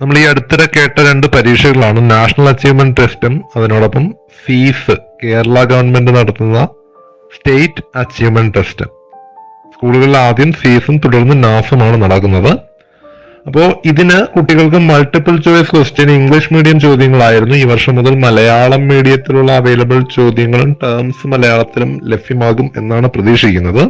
നമ്മൾ ഈ അടുത്തിടെ കേട്ട രണ്ട് പരീക്ഷകളാണ് നാഷണൽ അച്ചീവ്മെന്റ് ടെസ്റ്റും അതിനോടൊപ്പം ഫീസ് കേരള ഗവൺമെന്റ് നടത്തുന്ന സ്റ്റേറ്റ് അച്ചീവ്മെന്റ് ടെസ്റ്റ്. സ്കൂളുകളിൽ ആദ്യം ഫീസും തുടർന്ന് നാസുമാണ് നടക്കുന്നത്. അപ്പോൾ ഇതിന് കുട്ടികൾക്ക് multiple choice question English medium ചോദ്യങ്ങളായിരുന്നു. ഈ വർഷം മുതൽ മലയാളം മീഡിയത്തിലുള്ള അവൈലബിൾ ചോദ്യങ്ങളും ടേംസ് മലയാളത്തിലും ലഭ്യമാകും എന്നാണ് പ്രതീക്ഷിക്കുന്നത്.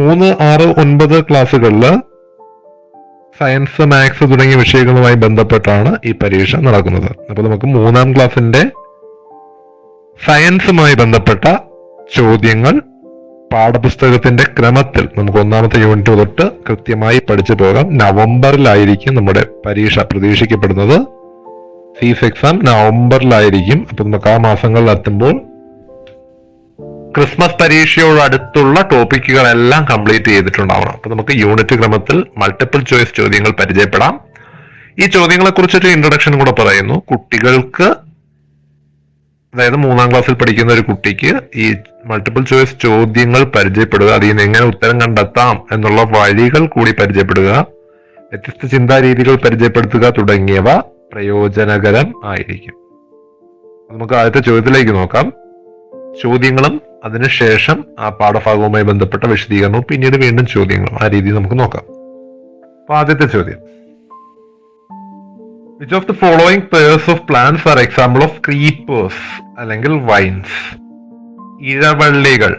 3, 6, 9 ക്ലാസ്സുകളിൽ സയൻസ്, മാത്സ് തുടങ്ങിയ വിഷയങ്ങളുമായി ബന്ധപ്പെട്ടാണ് ഈ പരീക്ഷ നടക്കുന്നത്. അപ്പോൾ നമുക്ക് 3ാം ക്ലാസ്സിന്റെ സയൻസുമായി ബന്ധപ്പെട്ട ചോദ്യങ്ങൾ പാഠപുസ്തകത്തിന്റെ ക്രമത്തിൽ നമുക്ക് 1ാമത്തെ യൂണിറ്റ് തൊട്ട് കൃത്യമായി പഠിച്ചു പോകാം. നവംബറിലായിരിക്കും നമ്മുടെ പരീക്ഷ പ്രതീക്ഷിക്കപ്പെടുന്നത്. Fees exam നവംബറിലായിരിക്കും. അപ്പൊ നമുക്ക് ആ മാസങ്ങളിൽ എത്തുമ്പോൾ ക്രിസ്മസ് പരീക്ഷയോടടുത്തുള്ള ടോപ്പിക്കുകളെല്ലാം കംപ്ലീറ്റ് ചെയ്തിട്ടുണ്ടാവണം. അപ്പൊ നമുക്ക് യൂണിറ്റ് ക്രമത്തിൽ മൾട്ടിപ്പിൾ ചോയ്സ് ചോദ്യങ്ങൾ പരിചയപ്പെടാം. ഈ ചോദ്യങ്ങളെ കുറിച്ചൊരു ഇൻട്രൊഡക്ഷൻ കൂടെ പറയുന്നു. കുട്ടികൾക്ക്, അതായത് 3ാം ക്ലാസ്സിൽ പഠിക്കുന്ന ഒരു കുട്ടിക്ക് ഈ മൾട്ടിപ്പിൾ ചോയ്സ് ചോദ്യങ്ങൾ പരിചയപ്പെടുക, അതിൽ നിന്ന് എങ്ങനെ ഉത്തരം കണ്ടെത്താം എന്നുള്ള വഴികൾ കൂടി പരിചയപ്പെടുക, വ്യത്യസ്ത ചിന്താരീതികൾ പരിചയപ്പെടുത്തുക തുടങ്ങിയവ പ്രയോജനകരം ആയിരിക്കും. നമുക്ക് ആദ്യത്തെ ചോദ്യത്തിലേക്ക് നോക്കാം. ചോദ്യങ്ങളും അതിനുശേഷം ആ പാഠഭാഗവുമായി ബന്ധപ്പെട്ട വിശദീകരണവും പിന്നീട് വീണ്ടും ചോദ്യങ്ങളും, ആ രീതിയിൽ നമുക്ക് നോക്കാം. അപ്പൊ ആദ്യത്തെ ചോദ്യം, which of the following pairs of plants are example of creepers അല്ലെങ്കിൽ vines? ഇഴവള്ളികൾ,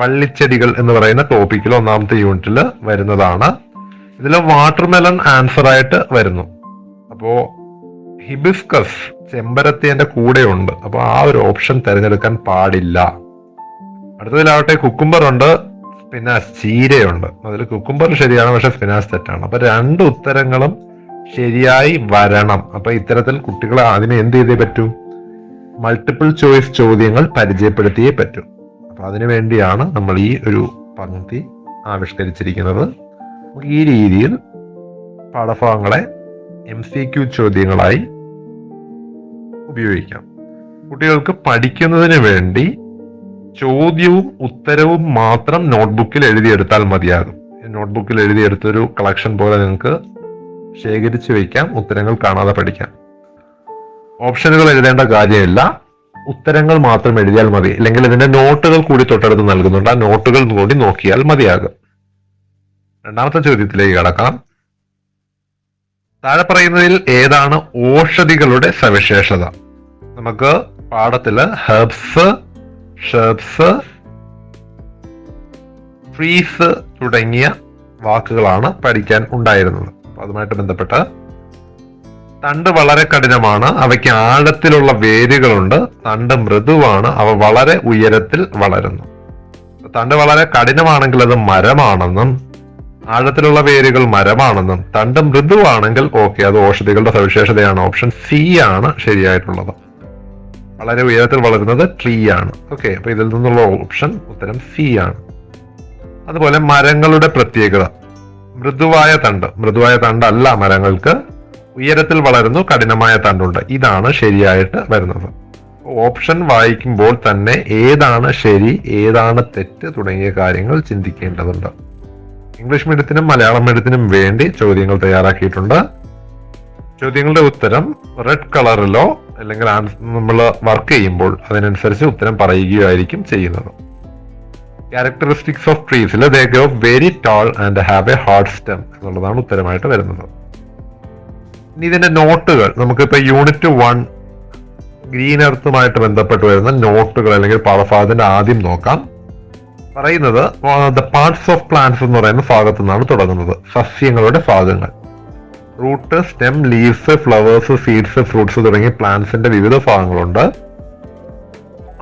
വള്ളിച്ചെടികൾ എന്ന് പറയുന്ന ടോപ്പിക്കിൽ 1ാമത്തെ യൂണിറ്റിൽ വരുന്നതാണ്. ഇതിൽ വാട്ടർമെലൺ ആൻസർ ആയിട്ട് വരുന്നു. അപ്പോ ഹിബിസ്കസ്, ചെമ്പരത്തിയുടെ കൂടെ ഉണ്ട്. അപ്പൊ ആ ഒരു ഓപ്ഷൻ തിരഞ്ഞെടുക്കാൻ പാടില്ല. അടുത്തതിലാവട്ടെ കുക്കുംബർ ഉണ്ട്, സ്പിനാച്ച്, ചീരയുണ്ട്. അതിൽ കുക്കുംബർ ശരിയാണ്, പക്ഷെ സ്പിനാച്ച് തെറ്റാണ്. അപ്പൊ 2 ഉത്തരങ്ങളും ശരിയായി വരണം. അപ്പൊ ഇത്തരത്തിൽ കുട്ടികളെ ആദ്യമേ എന്ത് ചെയ്തേ പറ്റൂ? മൾട്ടിപ്പിൾ ചോയ്സ് ചോദ്യങ്ങൾ പരിചയപ്പെടുത്തിയേ പറ്റൂ. അപ്പൊ അതിനു വേണ്ടിയാണ് നമ്മൾ ഈ ഒരു പങ്ക്തി ആവിഷ്കരിച്ചിരിക്കുന്നത്. ഈ രീതിയിൽ പാഠഭാഗങ്ങളെ MCQ ചോദ്യങ്ങളായി ഉപയോഗിക്കാം. കുട്ടികൾക്ക് പഠിക്കുന്നതിന് വേണ്ടി ചോദ്യവും ഉത്തരവും മാത്രം നോട്ട്ബുക്കിൽ എഴുതിയെടുത്താൽ മതിയാകും. നോട്ട്ബുക്കിൽ എഴുതിയെടുത്തൊരു കളക്ഷൻ പോലെ നിങ്ങൾക്ക് ശേഖരിച്ചു വയ്ക്കാം, ഉത്തരങ്ങൾ കാണാതെ പഠിക്കാം. ഓപ്ഷനുകൾ എഴുതേണ്ട കാര്യമില്ല, ഉത്തരങ്ങൾ മാത്രം എഴുതിയാൽ മതി. അല്ലെങ്കിൽ ഇതിന്റെ നോട്ടുകൾ കൂടി തൊട്ടടുത്ത് നൽകുന്നുണ്ട്, ആ നോട്ടുകൾ കൂടി നോക്കിയാൽ മതിയാകും. 2ാമത്തെ ചോദ്യത്തിലേക്ക് കടക്കാം. താഴെ പറയുന്നതിൽ ഏതാണ് ഓഷധികളുടെ സവിശേഷത? നമുക്ക് പാഠത്തില് ഹെർബ്സ്, ഷെർബ്സ്, ട്രീസ് തുടങ്ങിയ വാക്കുകളാണ് പഠിക്കാൻ ഉണ്ടായിരുന്നത്. അതുമായിട്ട് ബന്ധപ്പെട്ട് തണ്ട് വളരെ കഠിനമാണ്, അവയ്ക്ക് ആഴത്തിലുള്ള വേരുകളുണ്ട്. തണ്ട് മൃദുവാണ്, അവ വളരെ ഉയരത്തിൽ വളരുന്നു. തണ്ട് വളരെ കഠിനമാണെങ്കിൽ അത് മരമാണെന്നും, ആഴത്തിലുള്ള വേരുകൾ മരമാണെന്നും, തണ്ട് മൃദുവാണെങ്കിൽ ഓക്കെ, അത് ഓഷധികളുടെ സവിശേഷതയാണ്. ഓപ്ഷൻ സി ആണ് ശരിയായിട്ടുള്ളത്. വളരെ ഉയരത്തിൽ വളരുന്നത് ട്രീ ആണ്. ഓക്കെ, അപ്പൊ ഇതിൽ നിന്നുള്ള ഓപ്ഷൻ ഉത്തരം സി ആണ്. അതുപോലെ മരങ്ങളുടെ പ്രത്യേകത, മൃദുവായ തണ്ടല്ല മരങ്ങൾക്ക്, ഉയരത്തിൽ വളരുന്നു, കഠിനമായ തണ്ടുണ്ട്. ഇതാണ് ശരിയായിട്ട് വരുന്നത്. ഓപ്ഷൻ വായിക്കുമ്പോൾ തന്നെ ഏതാണ് ശരി, ഏതാണ് തെറ്റ് തുടങ്ങിയ കാര്യങ്ങൾ ചിന്തിക്കേണ്ടതുണ്ട്. ഇംഗ്ലീഷ് മീഡിയത്തിനും മലയാളം മീഡിയത്തിനും വേണ്ടി ചോദ്യങ്ങൾ തയ്യാറാക്കിയിട്ടുണ്ട്. ചോദ്യങ്ങളുടെ ഉത്തരം റെഡ് കളറിലോ അല്ലെങ്കിൽ നമ്മൾ വർക്ക് ചെയ്യുമ്പോൾ അതിനനുസരിച്ച് ഉത്തരം പറയുകയായിരിക്കും ചെയ്യുന്നത്. ക്യാരക്ടറിസ്റ്റിക്സ് ഓഫ് ട്രീസിൽ they grow very tall and have a hard stem എന്നുള്ളതാണ് ഉത്തരമായിട്ട് വരുന്നത്. ഇനി ഇതിന്റെ നോട്ടുകൾ, നമുക്കിപ്പോ യൂണിറ്റ് 1 ഗ്രീൻ എർത്തുമായിട്ട് ബന്ധപ്പെട്ട് വരുന്ന നോട്ടുകൾ അല്ലെങ്കിൽ പാഠഭാഗത്തിന്റെ ആദ്യം നോക്കാം. പറയുന്നത് ദ പാർട്സ് ഓഫ് പ്ലാന്റ്സ് എന്ന് പറയുന്ന ഭാഗത്തു നിന്നാണ് തുടങ്ങുന്നത്. സസ്യങ്ങളുടെ ഭാഗങ്ങൾ, root, stem, leaves, flowers, seeds, fruits തുടങ്ങിയ പ്ലാന്റ്സിന്റെ വിവിധ ഭാഗങ്ങളുണ്ട്.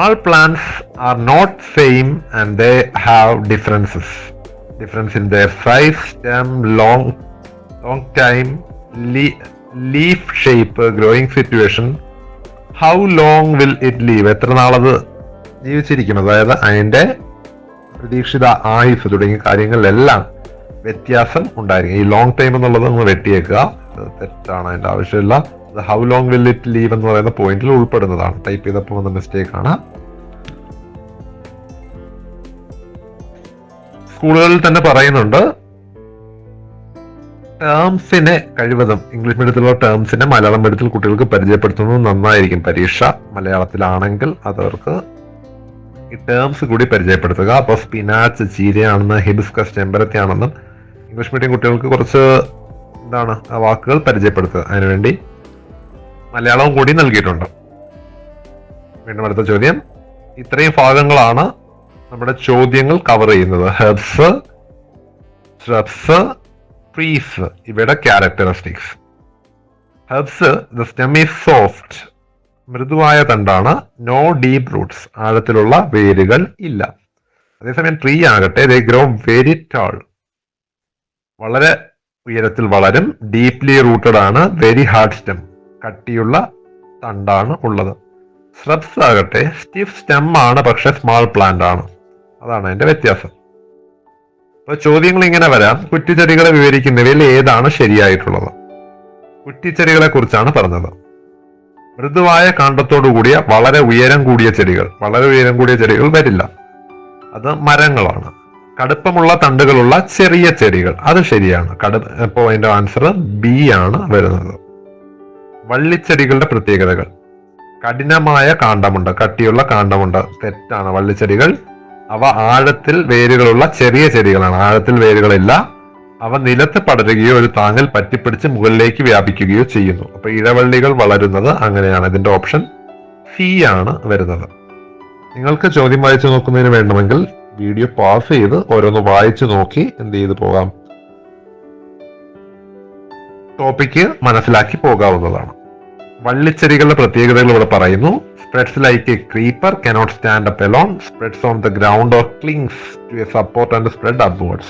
All plants are not same and they have difference in their size, stem, long time, leaf shape, growing situation, how long will it live, എത്ര നാളത് ജീവിച്ചിരിക്കും, അതായത് അതിന്റെ പ്രതീക്ഷിത ആയുസ് തുടങ്ങിയ കാര്യങ്ങളിലെല്ലാം വ്യത്യാസം ഉണ്ടായിരിക്കും. ഈ ലോങ് ടൈം എന്നുള്ളത് ഒന്ന് വെട്ടിയേക്കുക, തെറ്റാണ്, അതിന്റെ ആവശ്യമില്ല. How long will it leave എന്ന് പറയുന്ന പോയിന്റിൽ ഉൾപ്പെടുന്നതാണ്. ടൈപ്പ് ചെയ്തപ്പോൾ വന്ന മിസ്റ്റേക്ക് ആണ്. സ്കൂളുകളിൽ തന്നെ പറയുന്നുണ്ട് ടേംസിനെ കഴിവതും ഇംഗ്ലീഷ് മീഡിയത്തിലുള്ള ടേംസിനെ മലയാളം മീഡിയത്തിൽ കുട്ടികൾക്ക് പരിചയപ്പെടുത്തുന്നത് നന്നായിരിക്കും. പരീക്ഷ മലയാളത്തിലാണെങ്കിൽ അതവർക്ക് ഈ ടേംസ് കൂടി പരിചയപ്പെടുത്തുക. അപ്പോൾ സ്പിനാച്ച് ചീരയാണെന്ന്, ഹിബിസ്കസ് ചെമ്പരത്തി ആണെന്നും ഇംഗ്ലീഷ് മീഡിയം കുട്ടികൾക്ക് കുറച്ച് വാക്കുകൾ പരിചയപ്പെടുത്തുക. അതിനുവേണ്ടി മലയാളവും കൂടി നൽകിയിട്ടുണ്ട്. വീണ്ടും അടുത്ത ചോദ്യം. ഇത്രയും ഭാഗങ്ങളാണ് നമ്മുടെ ചോദ്യങ്ങൾ കവർ ചെയ്യുന്നത്. ഹെർബ്സ്, shrubs, trees, ഇവയുടെ characteristics. Herbs, the stem is soft, മൃദുവായ തണ്ടാണ്. നോ ഡീപ് റൂട്ട്സ്, ആഴത്തിലുള്ള വേരുകൾ ഇല്ല. അതേസമയം ട്രീ ആകട്ടെ, ദേ ഗ്രോ വെരി ടാൾ, വളരെ ഉയരത്തിൽ വളരും. ഡീപ്ലി റൂട്ടഡ് ആണ്. വെരി ഹാർഡ് സ്റ്റെം, കട്ടിയുള്ള തണ്ടാണ് ഉള്ളത്. shrubs ആകട്ടെ സ്റ്റിഫ് സ്റ്റെം ആണ്, പക്ഷെ സ്മാൾ പ്ലാന്റ് ആണ്. അതാണ് അതിന്റെ വ്യത്യാസം. അപ്പൊ ചോദ്യങ്ങൾ ഇങ്ങനെ വരാം. കുറ്റിച്ചെടികളെ വിവരിക്കുന്നവയിൽ ഏതാണ് ശരിയായിട്ടുള്ളത്? കുറ്റിച്ചെടികളെ കുറിച്ചാണ് പറഞ്ഞത്. മൃദുവായ കാണ്ഡത്തോടു കൂടിയ വളരെ ഉയരം കൂടിയ ചെടികൾ വരില്ല, അത് മരങ്ങളാണ്. കടുപ്പമുള്ള തണ്ടുകളുള്ള ചെറിയ ചെടികൾ, അത് ശരിയാണ്. അപ്പോൾ അതിന്റെ ആൻസർ ബി ആണ് വരുന്നത്. വള്ളിച്ചെടികളുടെ പ്രത്യേകതകൾ. കഠിനമായ കാണ്ഡമുണ്ട്, കട്ടിയുള്ള കാണ്ഡമുണ്ട്, തെറ്റാണ്. വള്ളിച്ചെടികൾ അവ ആഴത്തിൽ വേരുകളുള്ള ചെറിയ ചെടികളാണ്. ആഴത്തിൽ വേരുകളില്ല. അവ നിലത്ത് പടരുകയോ ഒരു താങ്ങിൽ പറ്റിപ്പിടിച്ച് മുകളിലേക്ക് വ്യാപിക്കുകയോ ചെയ്യുന്നു. അപ്പൊ ഇഴവള്ളികൾ വളരുന്നത് അങ്ങനെയാണ്. ഇതിന്റെ ഓപ്ഷൻ സി ആണ് വരുന്നത്. നിങ്ങൾക്ക് ചോദ്യം വായിച്ചു നോക്കുന്നതിന് വേണമെങ്കിൽ വീഡിയോ പാസ് ചെയ്ത് ഓരോന്ന് വായിച്ചു നോക്കി എന്ത് ചെയ്തു പോകാം, ടോപ്പിക്ക് മനസ്സിലാക്കി പോകാവുന്നതാണ്. വള്ളിച്ചെടികളുടെ പ്രത്യേകതകൾ ഇവിടെ പറയുന്നു. Spreads like a creeper, cannot stand up alone, spreads on the ground or clings to a support and spread upwards.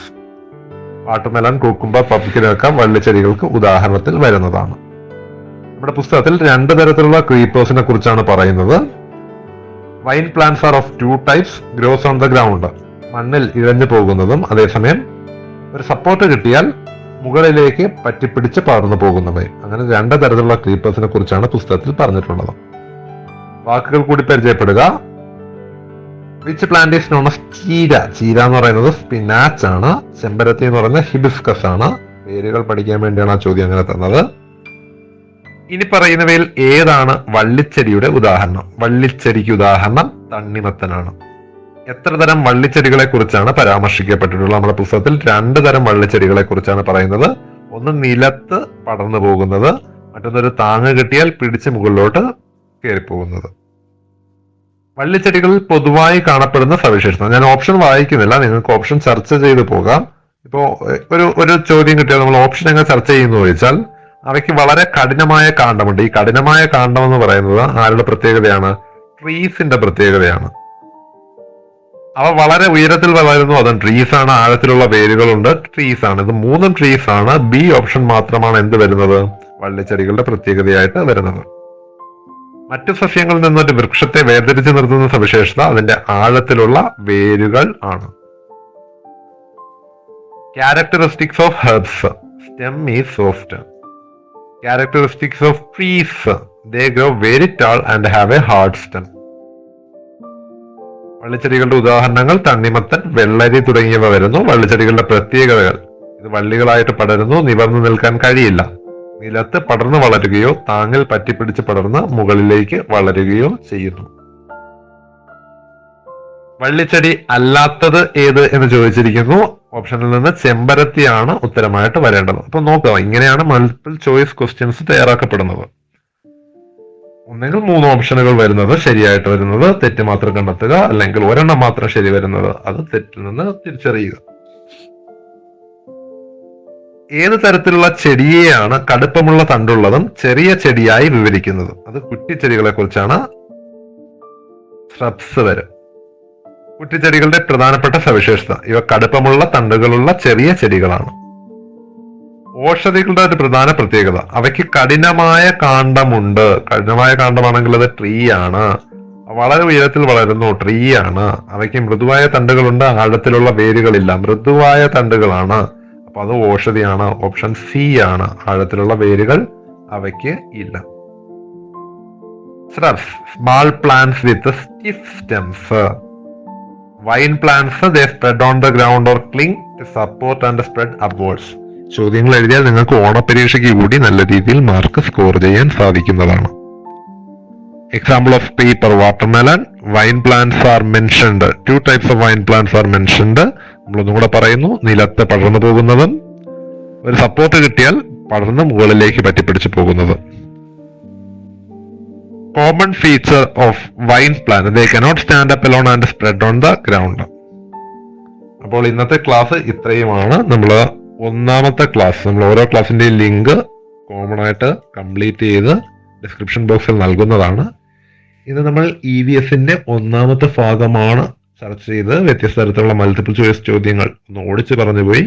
Watermelon, cucumber, പപ്പിക്കിനൊക്കെ വള്ളിച്ചെടികൾക്ക് ഉദാഹരണത്തിൽ വരുന്നതാണ്. നമ്മുടെ പുസ്തകത്തിൽ 2 തരത്തിലുള്ള ക്രീപ്പേഴ്സിനെ കുറിച്ചാണ് പറയുന്നത്. Vine plants are of 2 types, grows on the ground, മണ്ണിൽ ഇഴഞ്ഞു പോകുന്നതും അതേസമയം ഒരു സപ്പോർട്ട് കിട്ടിയാൽ മുകളിലേക്ക് പറ്റിപ്പിടിച്ച് പടർന്നു പോകുന്നവയും. അങ്ങനെ 2 തരത്തിലുള്ള ക്രീപ്പേഴ്സിനെ കുറിച്ചാണ് പുസ്തകത്തിൽ പറഞ്ഞിട്ടുള്ളത്. വാക്കുകൾ കൂടി പരിചയപ്പെടുക. Which plant is known as ചീര? ചീര എന്ന് പറയുന്നത് സ്പിനാച്ച് ആണ്. ചെമ്പരത്തി എന്ന് പറയുന്നത് ഹിബിസ്കസ് ആണ്. പേരുകൾ പഠിക്കാൻ വേണ്ടിയാണ് ആ ചോദ്യം അങ്ങനെ തന്നത്. ഇനി പറയുന്നവയിൽ ഏതാണ് വള്ളിച്ചെടിയുടെ ഉദാഹരണം? വള്ളിച്ചെടിക്ക് ഉദാഹരണം തണ്ണിമത്തനാണ്. എത്ര തരം വള്ളിച്ചെടികളെ കുറിച്ചാണ് പരാമർശിക്കപ്പെട്ടിട്ടുള്ളത്? നമ്മുടെ പുസ്തകത്തിൽ 2 തരം വള്ളിച്ചെടികളെ കുറിച്ചാണ് പറയുന്നത്. ഒന്ന് നിലത്ത് പടർന്നു പോകുന്നത്, മറ്റൊന്നൊരു താങ്ങ് കിട്ടിയാൽ പിടിച്ച് മുകളിലോട്ട് കയറിപ്പോകുന്നത്. വള്ളിച്ചെടികളിൽ പൊതുവായി കാണപ്പെടുന്ന സവിശേഷത. ഞാൻ ഓപ്ഷൻ വായിക്കുന്നില്ല, നിങ്ങൾക്ക് ഓപ്ഷൻ ചർച്ച ചെയ്ത് പോകാം. ഇപ്പോ ഒരു ചോദ്യം കിട്ടിയാൽ നമ്മൾ ഓപ്ഷൻ എങ്ങനെ ചർച്ച ചെയ്യുന്നു ചോദിച്ചാൽ, അവയ്ക്ക് വളരെ കഠിനമായ കാണ്ഡമുണ്ട്. ഈ കഠിനമായ കാണ്ഡം എന്ന് പറയുന്നത് ആരുടെ പ്രത്യേകതയാണ്? ട്രീസിന്റെ പ്രത്യേകതയാണ്. അവ വളരെ ഉയരത്തിൽ വളരുന്നു, അതും ട്രീസ് ആണ്. ആഴത്തിലുള്ള വേരുകളുണ്ട്, ട്രീസ് ആണ്. ഇത് 3 ട്രീസ് ആണ്. ബി ഓപ്ഷൻ മാത്രമാണ് എന്ത് വരുന്നത്? വള്ളിച്ചെടികളുടെ പ്രത്യേകതയായിട്ട് വരുന്നത്. മറ്റു സസ്യങ്ങളിൽ നിന്നൊരു വൃക്ഷത്തെ വേർതിരിച്ച് നിർത്തുന്ന സവിശേഷത അതിന്റെ ആഴത്തിലുള്ള വേരുകൾ ആണ്. Characteristics of herbs. Stem is soft. Characteristics of trees. They grow very tall and have a hard stem. വള്ളിച്ചെടികളുടെ ഉദാഹരണങ്ങൾ തണ്ണിമത്തൻ, വെള്ളരി തുടങ്ങിയവ വരുന്നു. വള്ളിച്ചെടികളുടെ പ്രത്യേകതകൾ. ഇത് വള്ളികളായിട്ട് പടരുന്നു, നിവർന്നു നിൽക്കാൻ കഴിയില്ല, നിലത്ത് പടർന്നു വളരുകയോ താങ്ങിൽ പറ്റിപ്പിടിച്ച് പടർന്ന് മുകളിലേക്ക് വളരുകയോ ചെയ്യുന്നു. വള്ളിച്ചെടി അല്ലാത്തത് ഏത് എന്ന് ചോദിച്ചിരിക്കുന്നു. ഓപ്ഷനിൽ നിന്ന് ചെമ്പരത്തിയാണ് ഉത്തരമായിട്ട് വരേണ്ടത്. അപ്പൊ നോക്കുക, ഇങ്ങനെയാണ് മൾട്ടിപ്പിൾ ചോയ്സ് ക്വസ്റ്റ്യൻസ് തയ്യാറാക്കപ്പെടുന്നത്. ഒന്നെങ്കിൽ 3 ഓപ്ഷനുകൾ വരുന്നത് ശരിയായിട്ട് വരുന്നത്, തെറ്റ് മാത്രം കണ്ടെത്തുക, അല്ലെങ്കിൽ ഒരെണ്ണം മാത്രം ശരി വരുന്നത്, അത് തെറ്റിൽ നിന്ന് തിരിച്ചറിയുക. ഏത് തരത്തിലുള്ള ചെടിയെയാണ് കടുപ്പമുള്ള തണ്ടുള്ളതും ചെറിയ ചെടിയായി വിവരിക്കുന്നത്? അത് കുറ്റിച്ചെടികളെ കുറിച്ചാണ്. shrubs വരും. കുറ്റിച്ചെടികളുടെ പ്രധാനപ്പെട്ട സവിശേഷത, ഇവ കടുപ്പമുള്ള തണ്ടുകളുള്ള ചെറിയ ചെടികളാണ്. ഓഷധികളുടെ ഒരു പ്രധാന പ്രത്യേകത, അവയ്ക്ക് കഠിനമായ കാണ്ഡമുണ്ട്. കഠിനമായ കാണ്ഡമാണെങ്കിൽ അത് ട്രീ ആണ്. വളരെ ഉയരത്തിൽ വളരുന്നു, ട്രീ ആണ്. അവയ്ക്ക് മൃദുവായ തണ്ടുകളുണ്ട്, ആഴത്തിലുള്ള വേരുകളില്ല. മൃദുവായ തണ്ടുകളാണ്, അപ്പൊ അത് ഓഷധിയാണ്. ഓപ്ഷൻ സി ആണ്. ആഴത്തിലുള്ള വേരുകൾ അവയ്ക്ക് ഇല്ല. shrubs, small plants with stiff stems. Vine plants, they spread on the ground or cling to support and spread upwards. ചോദ്യങ്ങൾ എഴുതിയാൽ നിങ്ങൾക്ക് ഓണപരീക്ഷയ്ക്ക് കൂടി നല്ല രീതിയിൽ മാർക്ക് സ്കോർ ചെയ്യാൻ സാധിക്കുന്നതാണ്. Example of paper watermelon. Vine plants are mentioned. Two types of vine plants are mentioned. നമ്മളൊന്നും കൂടെ പറയുന്നു. നിലത്ത് പടർന്നു പോകുന്നതും ഒരു സപ്പോർട്ട് കിട്ടിയാൽ പടർന്ന് മുകളിലേക്ക് പറ്റിപ്പിടിച്ച് പോകുന്നത്. Common feature of vine plant. They cannot stand up alone and spread on the ground. അപ്പോൾ ഇന്നത്തെ ക്ലാസ് ഇത്രയുമാണ്. നമ്മൾ ഒന്നാമത്തെ ക്ലാസ്, നമ്മൾ ഓരോ ക്ലാസിന്റെ ലിങ്ക് കോമൺ ആയിട്ട് കംപ്ലീറ്റ് ചെയ്ത് ഡിസ്ക്രിപ്ഷൻ ബോക്സിൽ നൽകുന്നതാണ്. ഇത് നമ്മൾ EVSന്റെ ഒന്നാമത്തെ ഭാഗമാണ് ചർച്ച ചെയ്ത് വ്യത്യസ്ത തരത്തിലുള്ള മൾട്ടിപ്പിൾ ചോയ്സ് ചോദ്യങ്ങൾ ഒന്ന് ഓടിച്ച് പറഞ്ഞു പോയി.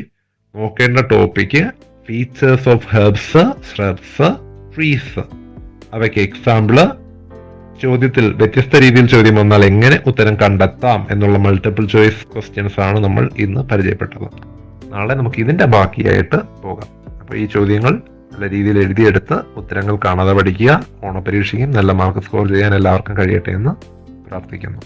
നോക്കേണ്ട topic features of herbs, shrubs, trees. അവയ്ക്ക് എക്സാമ്പിള്, ചോദ്യത്തിൽ വ്യത്യസ്ത രീതിയിൽ ചോദ്യം വന്നാൽ എങ്ങനെ ഉത്തരം കണ്ടെത്താം എന്നുള്ള മൾട്ടിപ്പിൾ ചോയ്സ് ക്വസ്റ്റ്യൻസ് ആണ് നമ്മൾ ഇന്ന് പരിചയപ്പെട്ടത്. നാളെ നമുക്ക് ഇതിന്റെ ബാക്കിയായിട്ട് പോകാം. അപ്പോൾ ഈ ചോദ്യങ്ങൾ നല്ല രീതിയിൽ എഴുതിയെടുത്ത് ഉത്തരങ്ങൾ കാണാതെ പഠിക്കുക. ഓണപരീക്ഷയ്ക്കും നല്ല മാർക്ക് സ്കോർ ചെയ്യാൻ എല്ലാവർക്കും കഴിയട്ടെ എന്ന് പ്രാർത്ഥിക്കുന്നു.